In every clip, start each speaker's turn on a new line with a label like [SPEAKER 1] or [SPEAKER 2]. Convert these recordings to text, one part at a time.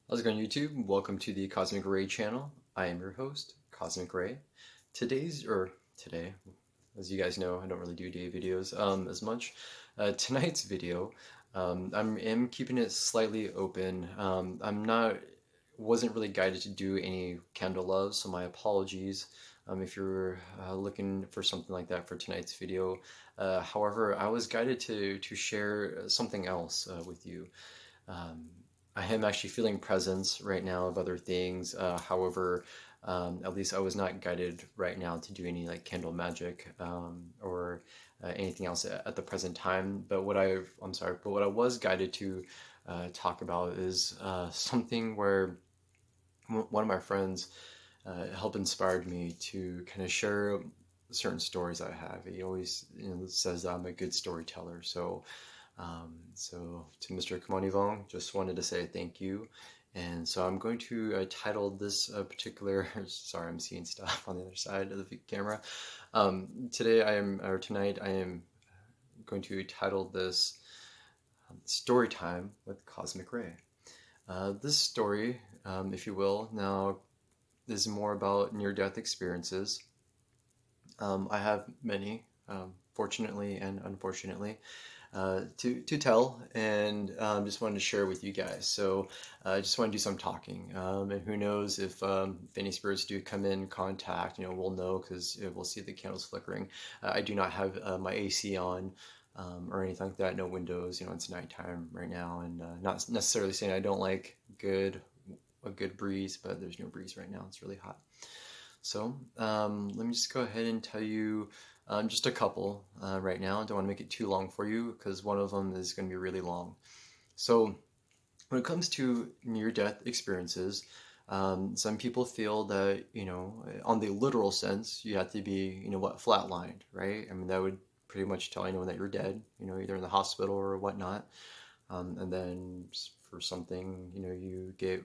[SPEAKER 1] How's it going, YouTube? Welcome to the Cosmic Ray channel. I am your host, Cosmic Ray. Today, as you guys know, I don't really do day videos as much. Tonight's video, am keeping it slightly open. Wasn't really guided to do any candle love, so my apologies if you're looking for something like that for tonight's video. However, I was guided to share something else with you. Um, I am actually feeling presence right now of other things. However, at least I was not guided right now to do any like candle magic or anything else at the present time. But what I was guided to talk about is something where one of my friends helped inspired me to kind of share certain stories I have. He always says that I'm a good storyteller. So to Mr. Kamonivong, just wanted to say thank you. And so I'm going to title this particular, sorry, I'm seeing stuff on the other side of the camera. Tonight I am going to title this Story Time with Cosmic Ray. This story, if you will, now is more about near-death experiences. I have many, fortunately and unfortunately, to tell, and just wanted to share with you guys. So I just want to do some talking, and who knows if any spirits do come in contact, we'll know because we'll see the candles flickering. I do not have my AC on. Or anything like that, no windows, it's nighttime right now, and not necessarily saying I don't like a good breeze, but there's no breeze right now, it's really hot. So let me just go ahead and tell you just a couple right now. I don't want to make it too long for you because one of them is going to be really long. So when it comes to near-death experiences, some people feel that, on the literal sense, you have to be, flatlined, right? I mean, that would pretty much tell anyone that you're dead, either in the hospital or whatnot. And then for something, you get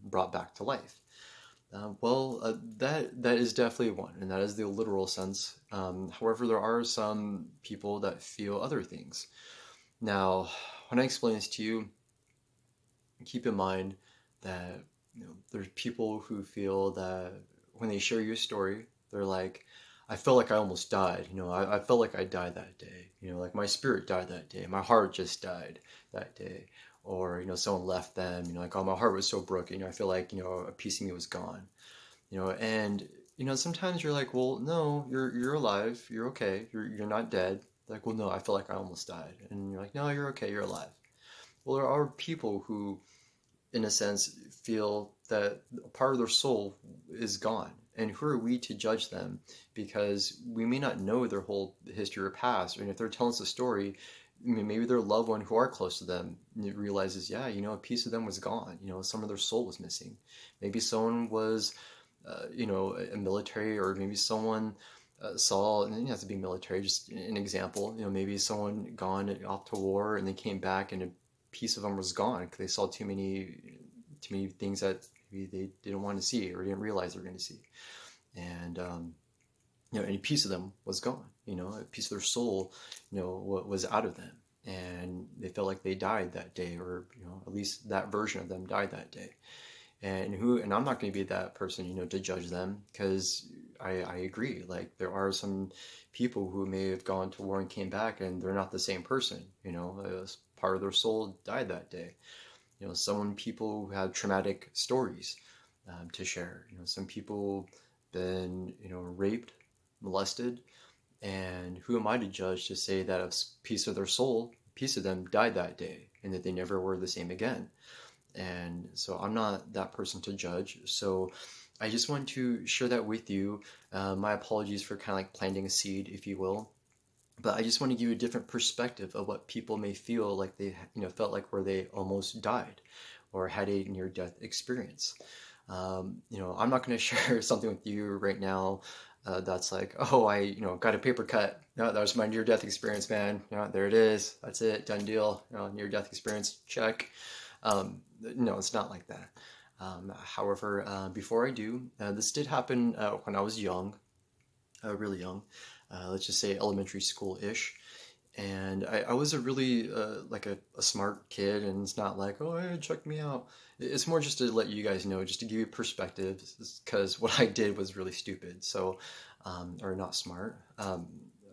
[SPEAKER 1] brought back to life. That is definitely one, and that is the literal sense. However, there are some people that feel other things. Now, when I explain this to you, keep in mind that there's people who feel that when they share your story, they're like, I felt like I almost died. I felt like I died that day. Like my spirit died that day. My heart just died that day. Or, someone left them, like, oh, my heart was so broken. I feel like, a piece of me was gone. And, sometimes you're like, well, no, you're alive. You're okay. You're not dead. Like, well, no, I feel like I almost died. And you're like, no, you're okay. You're alive. Well, there are people who, in a sense, feel that a part of their soul is gone. And who are we to judge them? Because we may not know their whole history or past. And if they're telling us a story, maybe their loved one who are close to them realizes, yeah, a piece of them was gone. Some of their soul was missing. Maybe someone was, a military, or maybe someone saw, and it doesn't have to be military, just an example, maybe someone gone off to war and they came back and a piece of them was gone because they saw too many things that maybe they didn't want to see or didn't realize they were going to see. And, any piece of them was gone, a piece of their soul, was out of them. And they felt like they died that day, or, at least that version of them died that day. And I'm not going to be that person, to judge them, because I agree. Like, there are some people who may have gone to war and came back and they're not the same person, part of their soul died that day. Some people who have traumatic stories to share. Some people been, raped, molested, and who am I to judge to say that a piece of their soul, a piece of them died that day and that they never were the same again? And so I'm not that person to judge. So I just want to share that with you. My apologies for kind of like planting a seed, if you will. But I just want to give you a different perspective of what people may feel like they, felt like where they almost died or had a near-death experience. I'm not going to share something with you right now that's like, oh, I, got a paper cut. No, that was my near-death experience, man. There it is. That's it. Done deal. Near-death experience. Check. No, it's not like that. However, before I do, this did happen when I was young, really young. Let's just say elementary school-ish. And I was a really like a smart kid, and it's not like, oh, hey, check me out. It's more just to let you guys know, just to give you perspective, because what I did was really stupid. So, or not smart.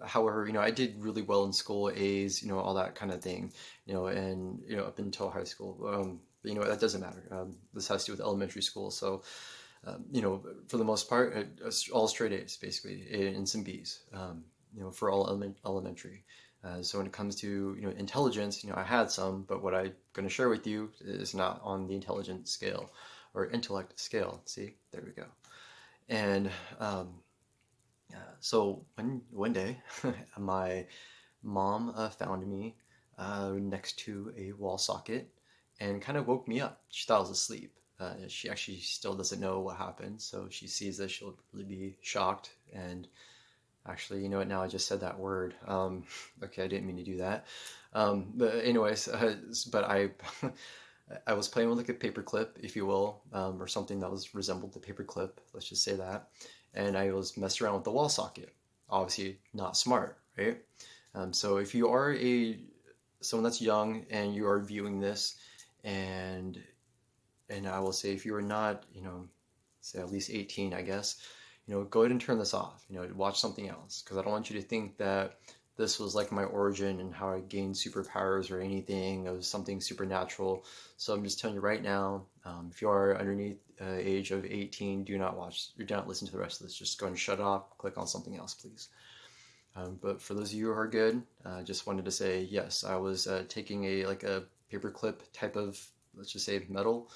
[SPEAKER 1] However, I did really well in school, A's, all that kind of thing, and up until high school. But that doesn't matter. This has to do with elementary school. So, for the most part, all straight A's basically, and some B's. For all elementary. So when it comes to intelligence, I had some, but what I'm going to share with you is not on the intelligence scale or intellect scale. See, there we go. And so one day, my mom found me next to a wall socket and kind of woke me up. She thought I was asleep. She actually still doesn't know what happened, so she sees this, she'll really be shocked. And actually, you know what? Now I just said that word. Okay, I didn't mean to do that. But anyways, but I, I was playing with like a paper clip, if you will, or something that was resembled the paper clip. Let's just say that. And I was messing around with the wall socket. Obviously, not smart, right? So if you are someone that's young and you are viewing this, and I will say if you are not, say at least 18, I guess, go ahead and turn this off, watch something else, because I don't want you to think that this was like my origin and how I gained superpowers or anything. It was something supernatural. So I'm just telling you right now, if you are underneath age of 18, do not watch, or do not listen to the rest of this. Just go and shut off, click on something else, please. But for those of you who are good, just wanted to say, yes, I was taking like a paper clip type of, let's just say metal,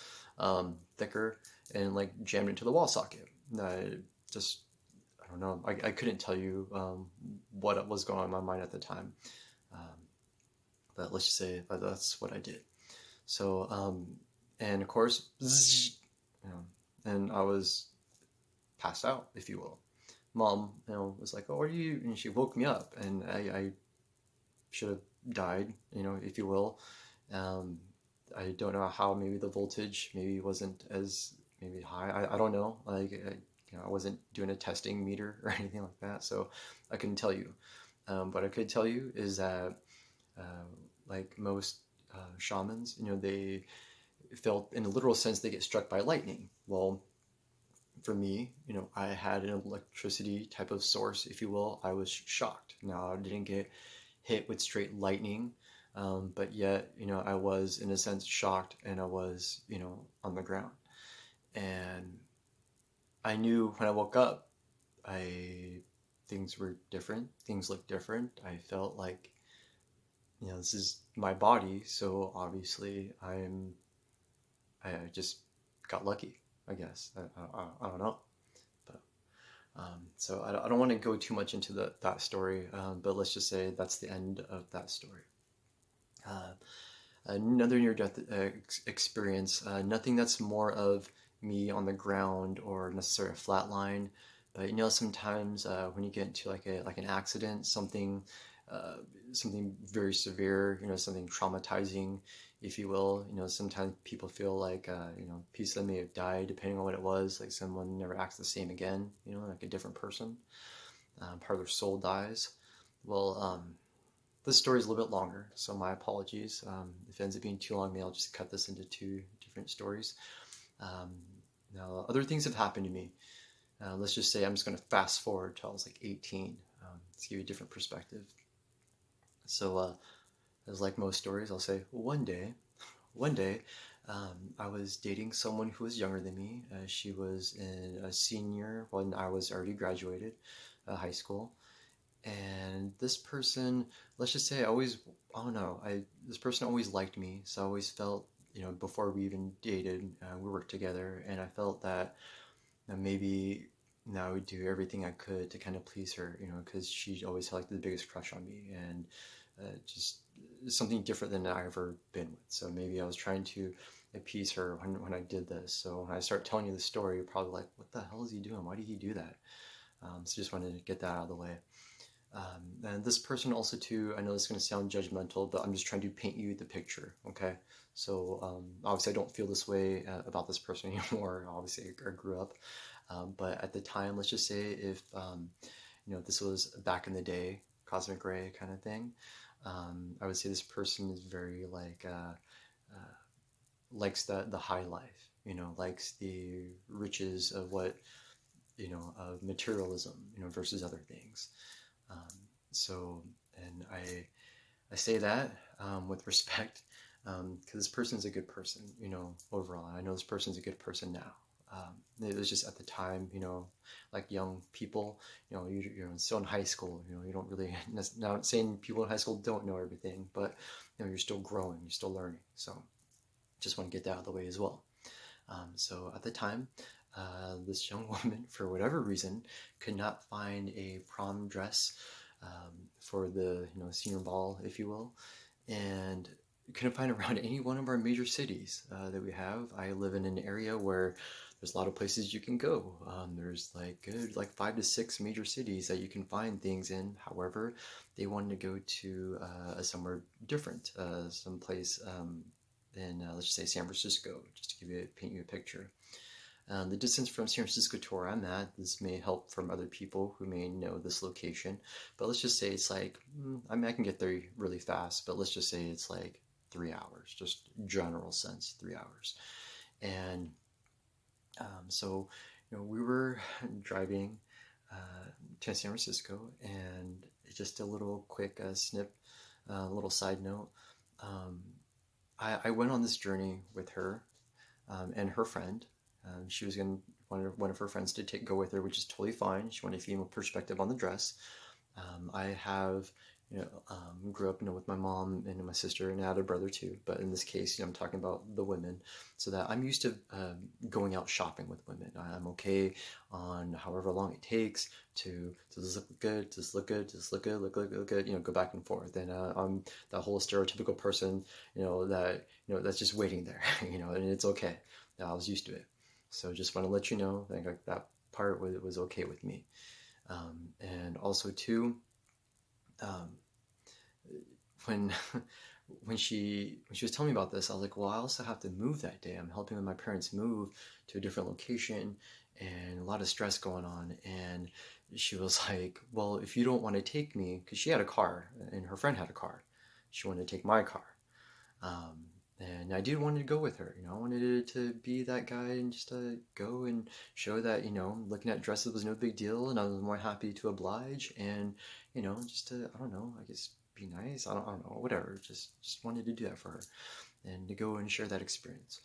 [SPEAKER 1] thicker, and like jammed it into the wall socket. Just, I don't know, I couldn't tell you what was going on in my mind at the time. But let's just say that's what I did. So, and of course, and I was passed out, if you will. Mom, was like, oh, what are you? And she woke me up, and I should have died, if you will. I don't know how, maybe the voltage maybe wasn't as maybe high. I don't know. Like, I wasn't doing a testing meter or anything like that, so I couldn't tell you. What I could tell you is that, like most shamans, they felt, in a literal sense, they get struck by lightning. Well, for me, I had an electricity type of source, if you will. I was shocked. Now, I didn't get hit with straight lightning, but yet, I was, in a sense, shocked, and I was, on the ground. And I knew when I woke up, things were different. Things looked different. I felt like, this is my body, so obviously I just got lucky, I guess. I don't know. But so I don't want to go too much into that story, but let's just say that's the end of that story. Another near-death experience, nothing that's more of me on the ground or necessarily a flat line, but sometimes when you get into like an accident, something very severe, something traumatizing, if you will, sometimes people feel like a piece of them may have died, depending on what it was, like someone never acts the same again, like a different person, part of their soul dies. Well, this story is a little bit longer, so my apologies. If it ends up being too long, maybe I'll just cut this into 2 different stories. Now, other things have happened to me. Let's just say I'm just going to fast forward till I was like 18, to give you a different perspective. So, as like most stories, I'll say one day, I was dating someone who was younger than me. She was a senior when I was already graduated high school. And this person, let's just say, this person always liked me. So I always felt, before we even dated, we worked together, and I felt that maybe I would do everything I could to kind of please her, because she always had like the biggest crush on me, and just something different than I've ever been with. So maybe I was trying to appease her when I did this. So when I start telling you the story, you're probably like, what the hell is he doing? Why did he do that? So just wanted to get that out of the way. And this person also too, I know this is going to sound judgmental, but I'm just trying to paint you the picture, okay? So obviously I don't feel this way about this person anymore. Obviously I grew up. But at the time, let's just say if, this was back in the day, cosmic ray kind of thing, I would say this person is very like likes the high life, likes the riches of what of materialism, versus other things. Um, so, and I say that with respect, because this person's a good person, overall. I know this person's a good person now. It was just at the time, like young people, you're still in high school, you don't really, not saying people in high school don't know everything, but, you're still growing, you're still learning. So just want to get that out of the way as well. So at the time, this young woman, for whatever reason, could not find a prom dress for the senior ball, if you will, and couldn't find around any one of our major cities that we have. I live in an area where there's a lot of places you can go. There's like 5 to 6 major cities that you can find things in. However, they wanted to go to somewhere different, someplace in let's just say San Francisco, just to paint you a picture. The distance from San Francisco to where I'm at, this may help from other people who may know this location, but let's just say it's like, I mean, I can get there really fast, but let's just say it's like 3 hours, just general sense, 3 hours. And so, we were driving to San Francisco, and just a little quick snip, a little side note. I went on this journey with her and her friend. She was going to one of her friends to go with her, which is totally fine. She wanted a female perspective on the dress. I have, grew up, with my mom and my sister, and I had a brother too. But in this case, I'm talking about the women, so that I'm used to going out shopping with women. I'm okay on however long it takes to just look good, just look good, just look good, look good, go back and forth. And I'm that whole stereotypical person, that's just waiting there, and it's okay. I was used to it. So just want to let you know that like, that part was okay with me. And also too, when when she was telling me about this, I was like, well, I also have to move that day. I'm helping my parents move to a different location, and a lot of stress going on. And she was like, well, if you don't want to take me, because she had a car and her friend had a car, she wanted to take my car. And I did want to go with her, I wanted to be that guy and just go and show that, looking at dresses was no big deal, and I was more happy to oblige, and, just to, I don't know, I guess be nice. I don't know, whatever. Just wanted to do that for her and to go and share that experience.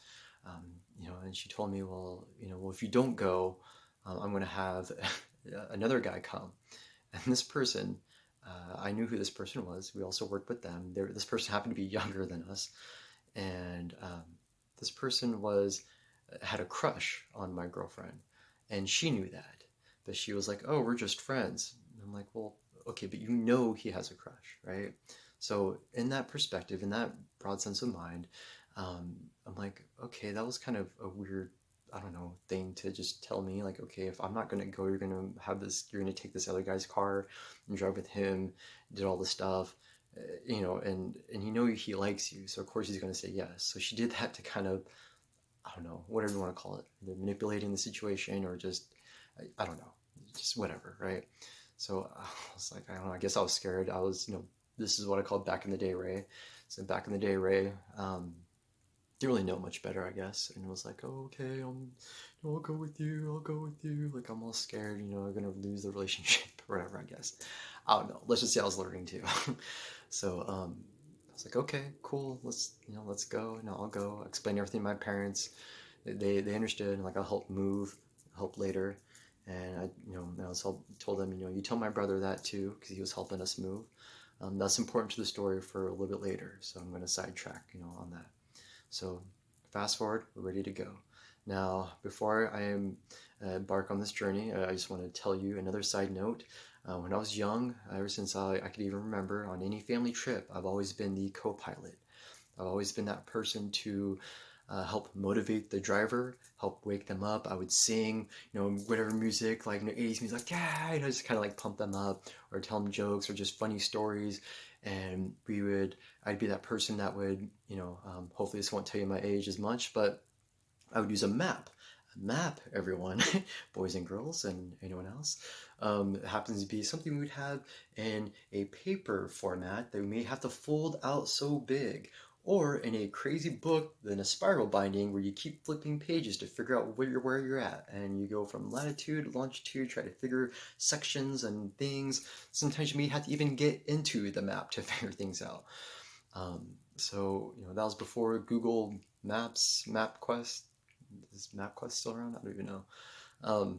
[SPEAKER 1] And she told me, well, if you don't go, I'm going to have another guy come. And this person, I knew who this person was. We also worked with them. This person happened to be younger than us. And this person had a crush on my girlfriend, and she knew that, but she was like, "Oh, we're just friends." And I'm like, "Well, okay, but he has a crush, right?" So in that perspective, in that broad sense of mind, I'm like, okay, that was kind of a weird, I don't know, thing to just tell me. Like, okay, if I'm not gonna go, you're gonna take this other guy's car and drive with him, did all the stuff. And he likes you, so of course he's going to say yes. So she did that to kind of, I don't know, whatever you want to call it, either manipulating the situation or just, I don't know, just whatever, right? So I was like, I don't know, I guess I was scared. I was, this is what I called back in the day Ray. So back in the day Ray, didn't really know much better, I guess, and it was like, oh, okay, I'll go with you. Like, I'm all scared, I'm gonna lose the relationship or whatever, I guess. I don't know. Let's just say I was learning too. So I was like, okay, cool. Let's go. I'll go. Explain everything to my parents. They understood. And like, I'll help later. And told them, you tell my brother that too, because he was helping us move. That's important to the story for a little bit later. So I'm going to sidetrack, on that. So fast forward, we're ready to go. Now, before I embark on this journey, I just want to tell you another side note. When I was young, ever since I could even remember, on any family trip, I've always been the co-pilot. I've always been that person to help motivate the driver, help wake them up. I would sing, whatever music, like 80s music, like, yeah, just kind of like pump them up, or tell them jokes or just funny stories. And I'd be that person that would, hopefully this won't tell you my age as much, but I would use a map map, everyone, boys and girls, and anyone else, happens to be something we'd have in a paper format that we may have to fold out so big, or in a crazy book in a spiral binding where you keep flipping pages to figure out where you're at, and you go from latitude, longitude, try to figure sections and things. Sometimes you may have to even get into the map to figure things out. So that was before Google Maps, MapQuest. Is MapQuest still around? I don't even know.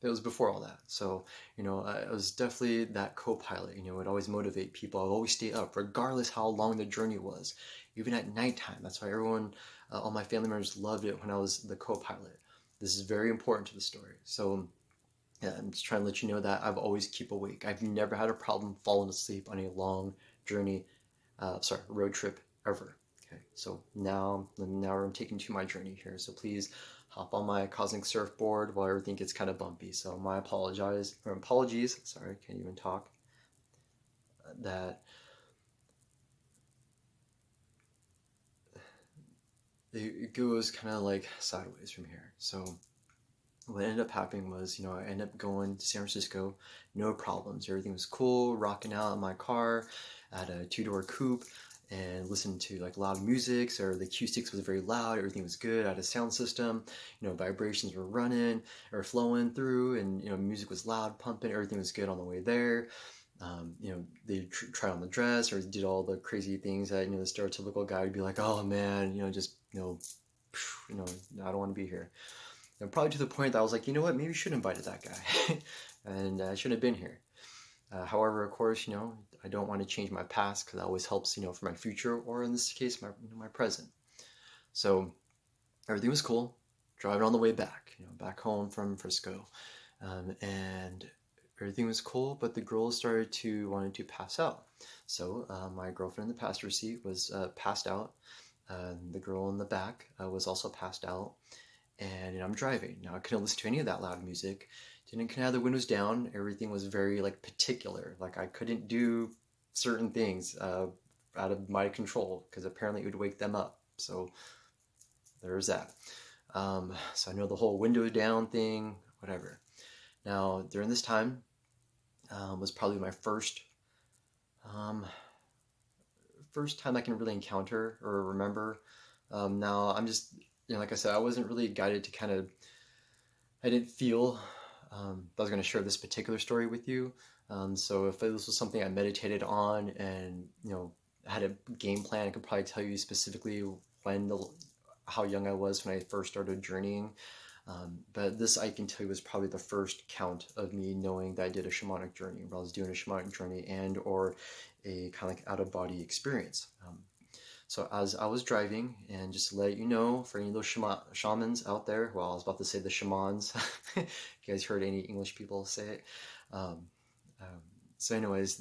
[SPEAKER 1] It was before all that. So, I was definitely that co-pilot. It would always motivate people. I'd always stay up, regardless how long the journey was, even at nighttime. That's why everyone, all my family members loved it when I was the co-pilot. This is very important to the story. So, yeah, I'm just trying to let you know that I've always keep awake. I've never had a problem falling asleep on a long journey, road trip ever. Okay, so now I'm taking to my journey here. So please hop on my cosmic surfboard while everything gets kind of bumpy. So my apologies. Sorry, I can't even talk. That it goes kind of like sideways from here. So what ended up happening was, I ended up going to San Francisco, no problems. Everything was cool, rocking out in my car. I had a 2-door coupe and listened to like loud music, so the acoustics was very loud, everything was good. I had a sound system, vibrations were running or flowing through, and music was loud, pumping, everything was good on the way there. They tried on the dress or did all the crazy things that the stereotypical guy would be like, oh man, I don't want to be here. And probably to the point that I was like, you know what, maybe you should have invited that guy. And I shouldn't have been here. However, of course, I don't want to change my past because that always helps, for my future, or in this case, my present. So everything was cool. Driving on the way back, back home from Frisco. And everything was cool, but the girl started to wanted to pass out. So my girlfriend in the passenger seat was passed out. The girl in the back was also passed out. And I'm driving. Now I couldn't listen to any of that loud music. Didn't have the windows down. Everything was very particular. Like I couldn't do certain things out of my control because apparently it would wake them up. So there's that. So I know the whole window down thing, whatever. Now during this time was probably my first time I can really encounter or remember. Now I'm just, like I said, I wasn't really guided to I didn't feel that I was going to share this particular story with you. So if this was something I meditated on and, had a game plan, I could probably tell you specifically how young I was when I first started journeying. But this, I can tell you, was probably the first count of me knowing that I did a shamanic journey, or I was doing a shamanic journey and or a kind of like out-of-body experience. So as I was driving, and just to let you know, for any of those shamans out there, well, I was about to say the shamans, if you guys heard any English people say it. So anyways,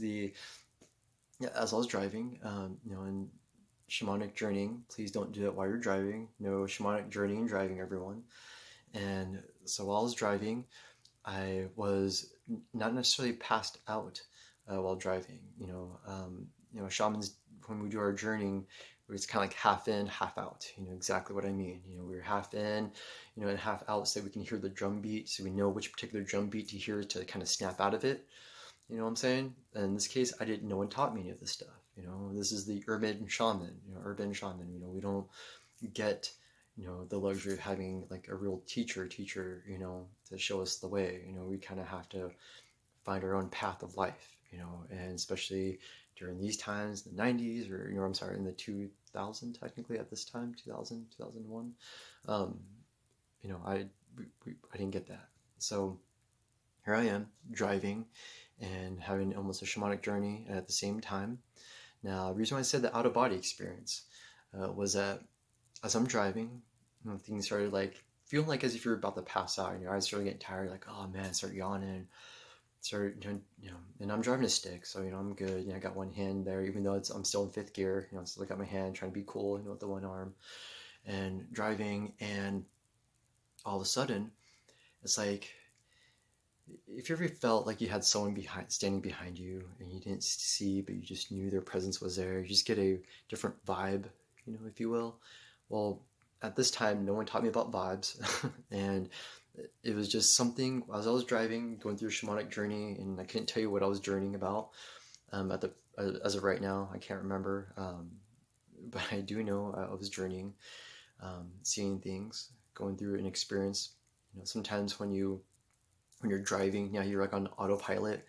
[SPEAKER 1] as I was driving, in shamanic journeying, please don't do it while you're driving. No shamanic journeying and driving, everyone. And so while I was driving, I was not necessarily passed out while driving. Shamans, when we do our journeying, it's kind of like half in, half out. Exactly what I mean. We're half in, and half out, so we can hear the drum beat, so we know which particular drum beat to hear to kind of snap out of it. You know what I'm saying? And in this case, no one taught me any of this stuff. This is the urban shaman. We don't get the luxury of having like a real teacher, to show us the way. We kind of have to find our own path of life, and especially during these times, the 90s, or, I'm sorry, in the 2000, technically at this time, 2000, 2001, I didn't get that. So here I am driving and having almost a shamanic journey at the same time. Now, the reason why I said the out-of-body experience was that as I'm driving, things started feeling like as if you're about to pass out, and your eyes started getting tired, like, oh man, start yawning, and I'm driving a stick, so I'm good. I got one hand there, even though I'm still in fifth gear. Still got my hand, trying to be cool, with the one arm, and driving, and all of a sudden, it's like, if you ever felt like you had someone standing behind you, and you didn't see, but you just knew their presence was there, you just get a different vibe, if you will. Well, at this time, no one taught me about vibes. And it was just something, as I was driving, going through a shamanic journey, and I couldn't tell you what I was journeying about. As of right now, I can't remember. But I do know I was journeying, seeing things, going through an experience. Sometimes when you're driving, you're like on autopilot,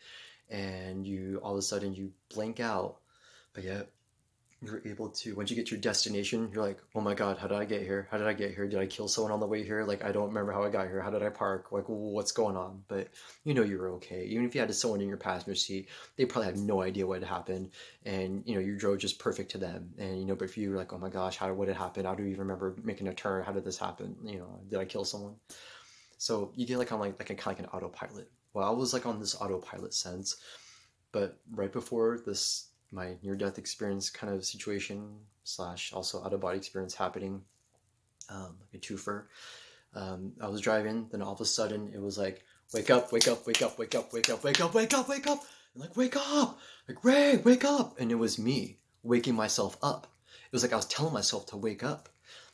[SPEAKER 1] and you all of a sudden you blank out, but yet you're able to, once you get to your destination, you're like, oh my God, how did I get here? How did I get here? Did I kill someone on the way here? Like, I don't remember how I got here. How did I park? Like, what's going on? But you were okay. Even if you had someone in your passenger seat, they probably had no idea what had happened. And, you drove just perfect to them. And, but if you were like, oh my gosh, what had happened? How do you even remember making a turn? How did this happen? Did I kill someone? So you get like on like a kind of like an autopilot. Well, I was like on this autopilot sense, but right before this, my near-death experience kind of situation / also out-of-body experience happening, like a twofer. I was driving, then all of a sudden it was like, wake up, wake up, wake up, wake up, wake up, wake up, wake up, wake up. And like, wake up, like, Ray, wake up. And it was me waking myself up. It was like I was telling myself to wake up.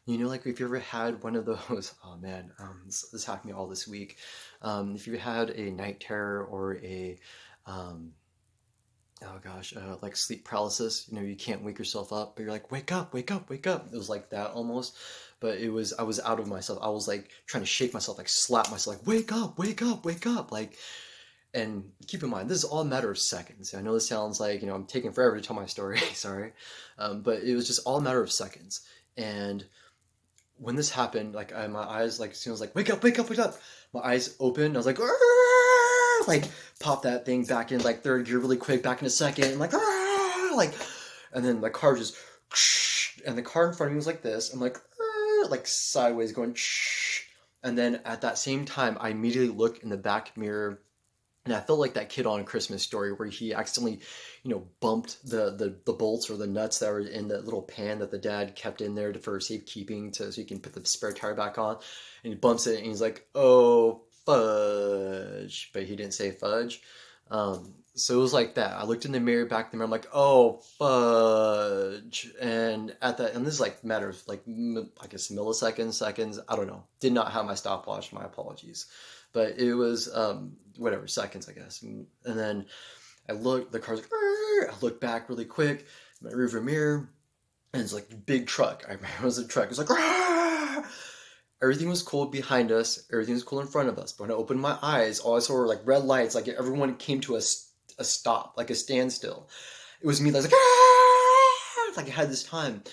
[SPEAKER 1] Like if you ever had one of those, oh man, this happened to me all this week. If you had a night terror or a, oh gosh, like sleep paralysis, you can't wake yourself up, but you're like, wake up, wake up, wake up. It was like that almost, but I was out of myself. I was like trying to shake myself, like slap myself, like, wake up, wake up, wake up. Like, and keep in mind, this is all a matter of seconds. I know this sounds like, I'm taking forever to tell my story, sorry. But it was just all a matter of seconds. And when this happened, like my eyes, like as soon as like, wake up, wake up, wake up, my eyes opened. I was like, "Arr!" Like pop that thing back in like third gear really quick, back in a second, and like, "Arr!" Like, and then the car just, and the car in front of me was like this. I'm like, "Arr!" Like sideways going, and then at that same time, I immediately look in the back mirror. And I felt like that kid on A Christmas Story where he accidentally, bumped the bolts or the nuts that were in the little pan that the dad kept in there for safekeeping so he can put the spare tire back on. And he bumps it and he's like, oh, fudge. But he didn't say fudge. So it was like that. I looked in the mirror, back in the mirror, I'm like, oh, fudge. And and this is like a matter of like, I guess milliseconds, seconds, I don't know. Did not have my stopwatch, my apologies. But it was, whatever, seconds, I guess. And then I looked, the car's like, Arr! I looked back really quick, my rearview mirror, and it's like a big truck. I remember it was a truck. It was like, Arr! Everything was cool behind us. Everything was cool in front of us. But when I opened my eyes, all I saw were like red lights. Like everyone came to a stop, like a standstill. It was me that was like, Arr! Like I had this time.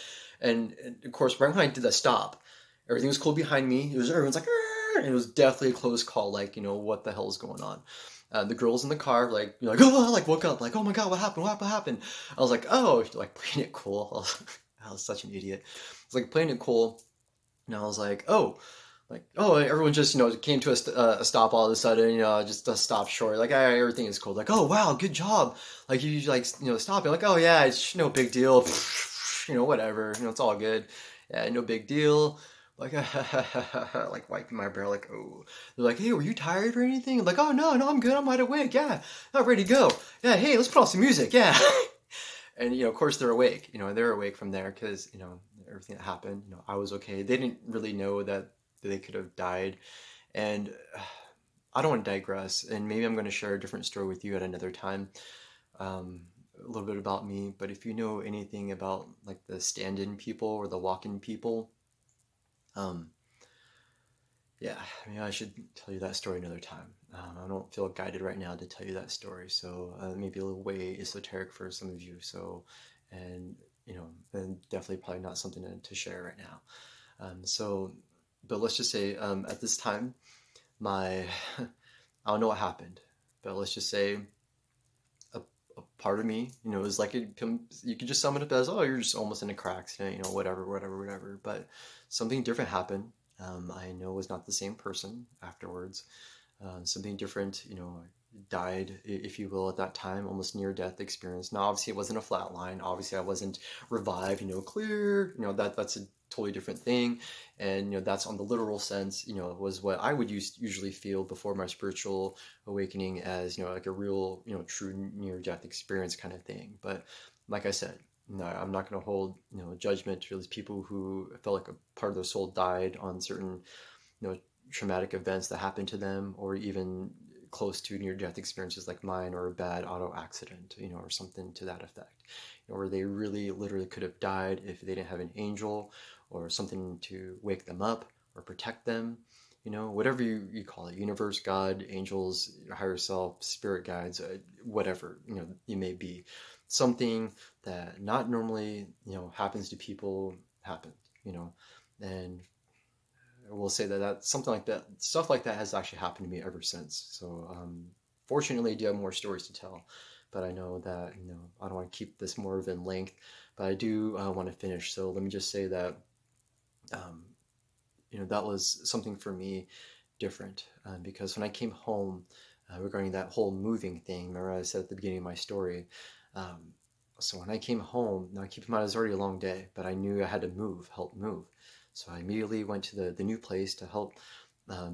[SPEAKER 1] And of course, right when I did that stop, everything was cool behind me. Everyone's like, Arr! And it was definitely a close call, like, what the hell is going on? The girls in the car, like, oh, like, woke up, like, oh my God, what happened? What happened? I was like, oh, like, playing it cool. I was such an idiot. I was like, playing it cool. And I was like, oh, everyone just, came to a stop all of a sudden, just a stop short. Like, everything is cool. Like, oh, wow, good job. Like, you like, stop. You're like, oh, yeah, it's no big deal. Whatever. It's all good. Yeah, no big deal. Like, like wiping my brow, like, oh. They're like, hey, were you tired or anything? I'm like, oh, no, I'm good. I'm wide awake. Yeah, I'm ready to go. Yeah, hey, let's put on some music. Yeah. And, of course, they're awake. They're awake from there because, everything that happened, I was okay. They didn't really know that they could have died. And I don't want to digress. And maybe I'm going to share a different story with you at another time. A little bit about me. But if you know anything about, like, the stand-in people or the walk-in people, yeah, I should tell you that story another time. I don't feel guided right now to tell you that story, so maybe a little way esoteric for some of you. So, and and definitely probably not something to share right now. But let's just say at this time, I don't know what happened, but let's just say a part of me, it was like you could just sum it up as, oh, you're just almost in a car accident, whatever. But something different happened. I know was not the same person afterwards. Something different, died, if you will, at that time, almost near-death experience. Now, obviously, it wasn't a flat line. Obviously, I wasn't revived, clear. That's a totally different thing. And, that's on the literal sense, was what I would usually feel before my spiritual awakening as, like a real, true near-death experience kind of thing. But like I said, no, I'm not going to hold, judgment to those people who felt like a part of their soul died on certain, traumatic events that happened to them, or even close to near-death experiences like mine, or a bad auto accident, or something to that effect, where they really literally could have died if they didn't have an angel or something to wake them up or protect them, whatever you call it, universe, God, angels, your higher self, spirit guides, whatever, you may be. Something that not normally, happens to people happened, and I will say that something like that, stuff like that has actually happened to me ever since. So, fortunately, I do have more stories to tell, but I know that, I don't want to keep this more of in length, but I do want to finish. So let me just say that, um, that was something for me different, because when I came home, regarding that whole moving thing, remember I said at the beginning of my story, um, so when I came home, now keep in mind it was already a long day, but I knew I had to help move. So I immediately went to the new place to help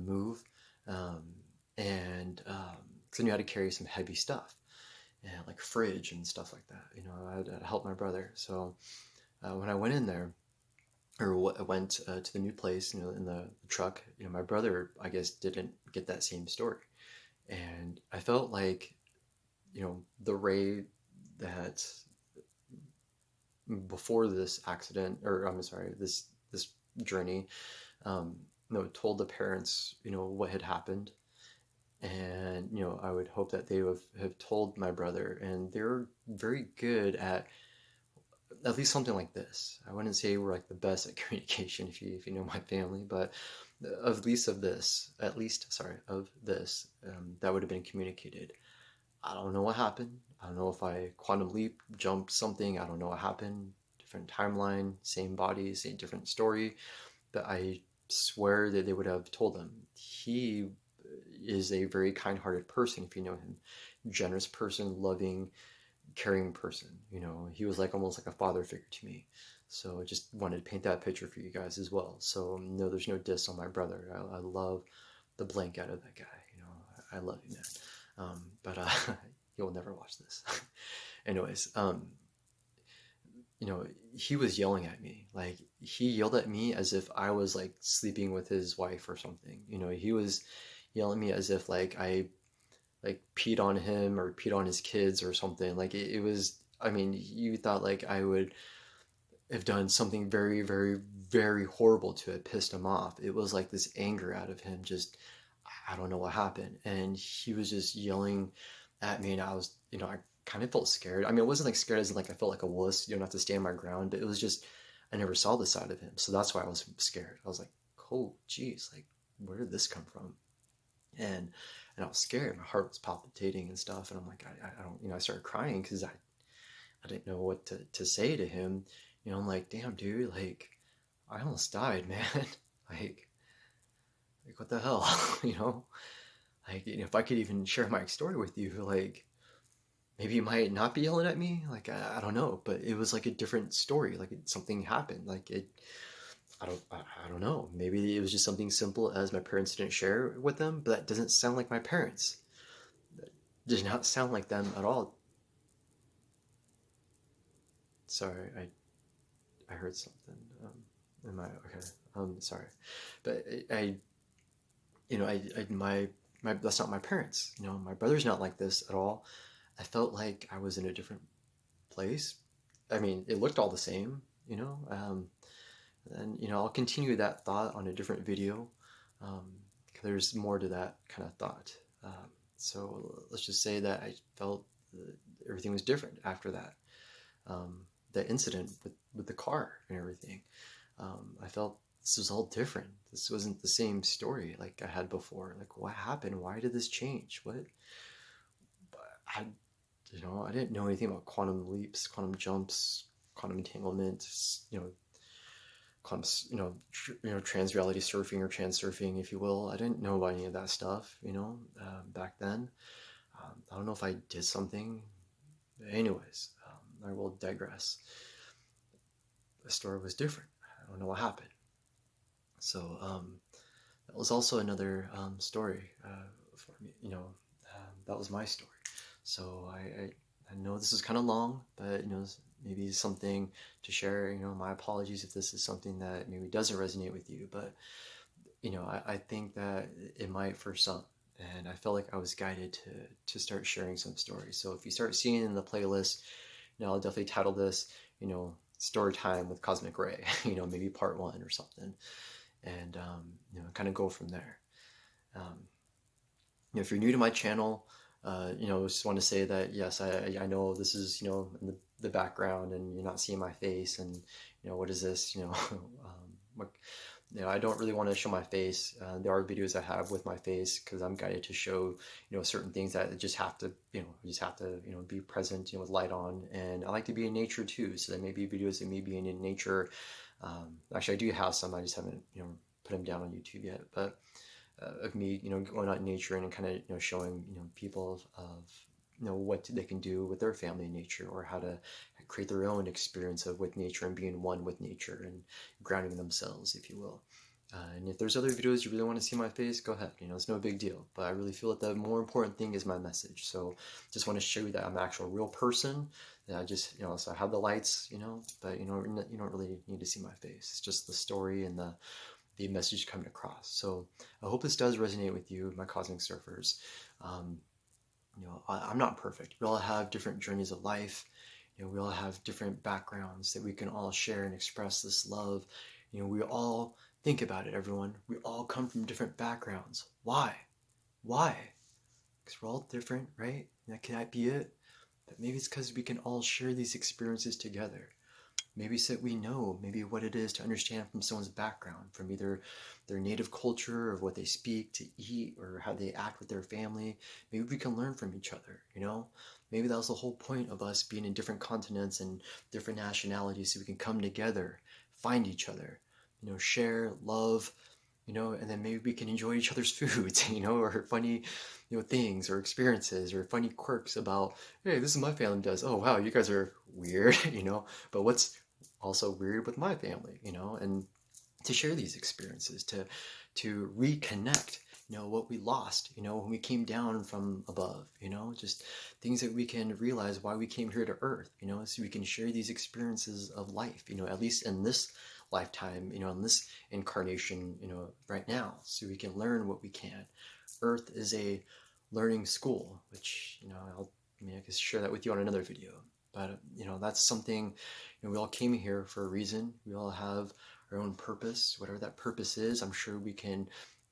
[SPEAKER 1] move, um, and because I knew how to carry some heavy stuff, and like fridge and stuff like that. I had to help my brother. So when I went in there, or went to the new place, in the truck, my brother, I guess, didn't get that same story. And I felt like, the Ray that before this accident, or I'm sorry, this journey, um, told the parents, what had happened. And, I would hope that they would have told my brother, and they're very good at least something like this. I wouldn't say we're like the best at communication, if you know my family, but at least, sorry, of this, that would have been communicated. I don't know what happened. I don't know if I quantum leap, jumped something. I don't know what happened. Different timeline, same body, same different story. But I swear that they would have told them. He is a very kind-hearted person, if you know him. Generous person, loving, caring person. He was like almost like a father figure to me. So I just wanted to paint that picture for you guys as well. So no, there's no diss on my brother. I love the blank out of that guy. I love you, man. But he'll never watch this. Anyways, he was yelling at me. Like, he yelled at me as if I was like sleeping with his wife or something. He was yelling at me as if like I like peed on him or peed on his kids or something. Like it was, I mean, you thought like I would have done something very, very, very horrible to have pissed him off. It was like this anger out of him, just, I don't know what happened. And he was just yelling at me, and I was, I kind of felt scared. I mean, it wasn't like scared as in like I felt like a wuss, have to stand my ground, but it was just, I never saw the side of him. So that's why I was scared. I was like, oh, geez, like, where did this come from? And I was scared. My heart was palpitating and stuff. And I'm like, I don't, I started crying because I didn't know what to say to him. I'm like, damn, dude, like, I almost died, man. like what the hell, Like, if I could even share my story with you, like, maybe you might not be yelling at me. Like, I don't know, but it was like a different story. Like something happened. Like I don't know. Maybe it was just something simple as my parents didn't share with them, but that doesn't sound like my parents. That does not sound like them at all. Sorry, I heard something. Am I okay? Sorry, but my that's not my parents. My brother's not like this at all. I felt like I was in a different place. I mean, it looked all the same, and I'll continue that thought on a different video. Um, there's more to that kind of thought. So let's just say that I felt everything was different after that. The incident with the car and everything. I felt this was all different. This wasn't the same story like I had before. Like, what happened? Why did this change? What? I, I didn't know anything about quantum leaps, quantum jumps, quantum entanglement, quantum, trans reality surfing or trans surfing, if you will. I didn't know about any of that stuff, back then. I don't know if I did something. Anyways, I will digress. The story was different. I don't know what happened. So that was also another story for me. That was my story. So I know this is kind of long, but maybe something to share. My apologies if this is something that maybe doesn't resonate with you, but I think that it might for some. And I felt like I was guided to start sharing some stories. So if you start seeing in the playlist, I'll definitely title this, Story Time with Cosmic Ray, maybe part 1 or something. And, kind of go from there. If you're new to my channel, just want to say that, yes, I know this is, in the background and you're not seeing my face and, what is this, what, I don't really want to show my face. There are videos I have with my face because I'm guided to show, certain things that just have to, be present, with light on. And I like to be in nature too. So there may be videos that may be in nature. Actually, I do have some. I just haven't, put them down on YouTube yet. But of me, going out in nature and kind of, showing, people of what they can do with their family in nature, or how to create their own experience of with nature and being one with nature and grounding themselves, if you will. And if there's other videos you really want to see my face, go ahead. It's no big deal. But I really feel that the more important thing is my message. So just want to show you that I'm an actual real person. That I just, so I have the lights, but you don't really need to see my face. It's just the story and the message coming across. So I hope this does resonate with you, my cosmic surfers. I'm not perfect. We all have different journeys of life. We all have different backgrounds that we can all share and express this love. We all think about it, everyone. We all come from different backgrounds. Why? Why? Because we're all different, right? Can that be it? But maybe it's because we can all share these experiences together. Maybe so that we know maybe what it is to understand from someone's background, from either their native culture or what they speak, to eat, or how they act with their family. Maybe we can learn from each other, Maybe that was the whole point of us being in different continents and different nationalities, so we can come together, find each other, share, love, and then maybe we can enjoy each other's foods, or funny, things or experiences or funny quirks about, hey, this is my family does. Oh, wow, you guys are weird, but what's also weird with my family, and to share these experiences, to reconnect, what we lost, when we came down from above, just things that we can realize why we came here to Earth, so we can share these experiences of life, at least in this lifetime, in this incarnation, right now, so we can learn what we can. Earth is a learning school, which, I can share that with you on another video. But, that's something, we all came here for a reason. We all have our own purpose, whatever that purpose is. I'm sure we can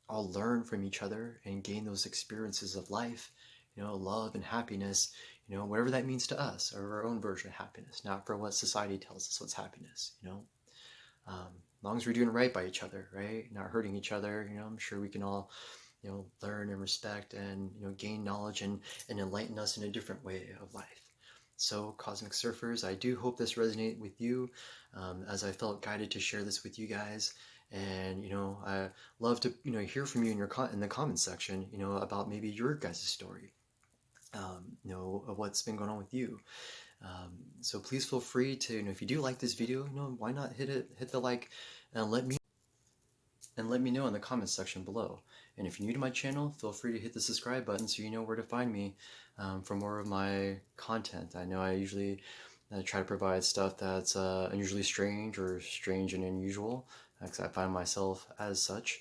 [SPEAKER 1] all learn from each other and gain those experiences of life, love and happiness, whatever that means to us, or our own version of happiness, not for what society tells us what's happiness, as long as we're doing right by each other, right? Not hurting each other, I'm sure we can all, learn and respect and, gain knowledge and enlighten us in a different way of life. So, Cosmic Surfers, I do hope this resonates with you, as I felt guided to share this with you guys. And, I love to, hear from you in the comments section, about maybe your guys' story, of what's been going on with you. So please feel free to, if you do like this video, why not hit the like, and let me know in the comments section below. And if you're new to my channel, feel free to hit the subscribe button so you know where to find me, for more of my content. I know I usually try to provide stuff that's unusually strange or strange and unusual, because I find myself as such.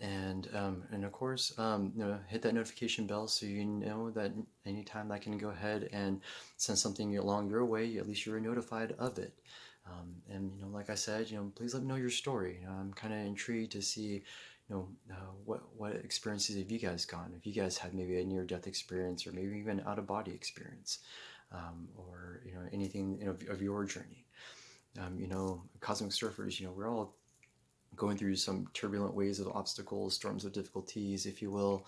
[SPEAKER 1] And of course, hit that notification bell so you know that anytime I can go ahead and send something along your way, at least you're notified of it. And like I said, please let me know your story. I'm kind of intrigued to see, what experiences have you guys gone? If you guys had maybe a near-death experience, or maybe even out-of-body experience, or anything of your journey. Cosmic Surfers, we're all going through some turbulent waves of obstacles, storms of difficulties, if you will,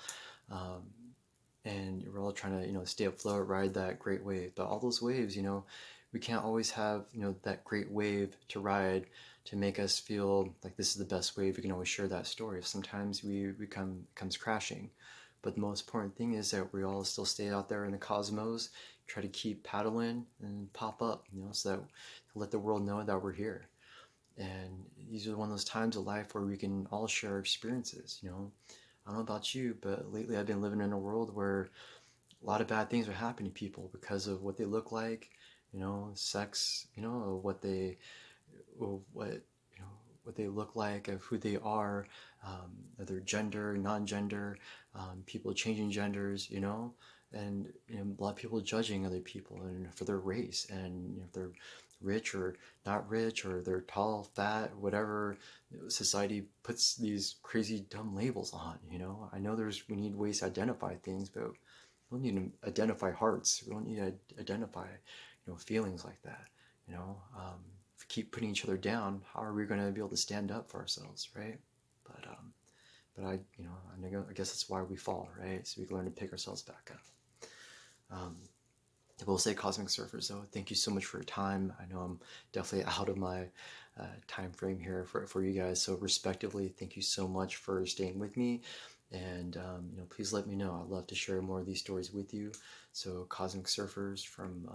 [SPEAKER 1] and we're all trying to stay afloat, ride that great wave. But all those waves, we can't always have that great wave to ride to make us feel like this is the best wave. We can always share that story. Sometimes comes crashing, but the most important thing is that we all still stay out there in the cosmos, try to keep paddling and pop up, so that to let the world know that we're here. And these are one of those times of life where we can all share experiences. I don't know about you, but lately I've been living in a world where a lot of bad things are happening to people because of what they look like, sex, what they look like, of who they are, of their gender, non-gender, people changing genders, and a lot of people judging other people and for their race, and if they're rich or not rich, or they're tall, fat, whatever. Society puts these crazy dumb labels on. I know we need ways to identify things, but we don't need to identify hearts. We don't need to identify feelings like that. If we keep putting each other down, how are we going to be able to stand up for ourselves, right? But I guess that's why we fall, right? So we can learn to pick ourselves back up. I will say, Cosmic Surfers, though, thank you so much for your time. I know I'm definitely out of my time frame here for you guys. So respectively, thank you so much for staying with me. And please let me know. I'd love to share more of these stories with you. So, Cosmic Surfers, from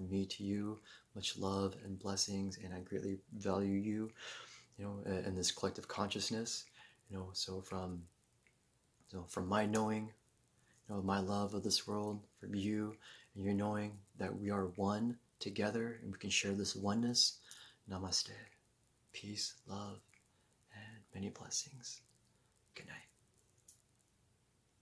[SPEAKER 1] me to you, much love and blessings, and I greatly value you, and this collective consciousness. From my knowing, my love of this world, from you, and your knowing that we are one together, and we can share this oneness. Namaste. Peace, love, and many blessings.